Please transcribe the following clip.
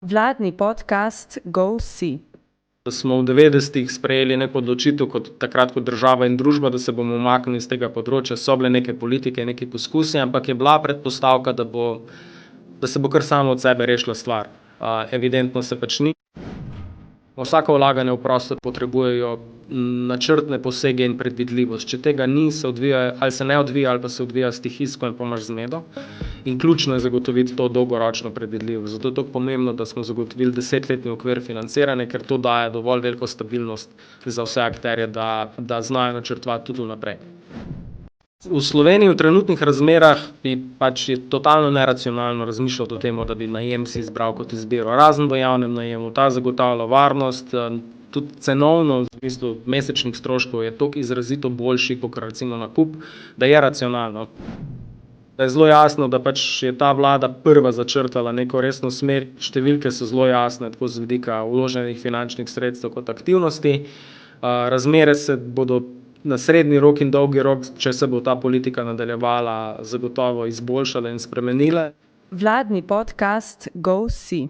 Vladni podcast GoSee. Da smo v 90-ih sprejeli neko odločitev takrat kot država in družba, da se bomo umaknili iz tega področja. So bile neke politike, neki poskusi, ampak je bila predpostavka, da se bo kar samo od sebe rešila stvar. Evidentno se pač ni. Vsako vlaganje v prostor potrebujejo načrtne posege in predvidljivost. Če tega ni, ali se ne odvija, ali pa se odvija stihijsko in pa imaš zmedo. In ključno je zagotoviti to dolgoročno predvidljivost. Zato je to pomembno, da smo zagotovili 10-letni okvir financiranja, ker to daje dovolj veliko stabilnost za vse akterje, da znajo načrtovati tudi vnaprej. V Sloveniji v trenutnih razmerah je totalno neracionalno razmišljati o tem, da bi najem si izbral kot izbiro. Razen v javnem najemu, ta zagotavlja varnost, tudi cenovno, v smislu mesečnih stroškov je toliko izrazito boljši, kot recimo nakup, da je racionalno. Da je zelo jasno, da je ta vlada prva začrtala neko resno smer, številke so zelo jasne, tako z vidika vloženih finančnih sredstev kot aktivnosti. Razmere se bodo na srednji rok in dolgi rok, če se bo ta politika nadaljevala, zagotovo izboljšale in spremenile. Vladni podcast GoSee.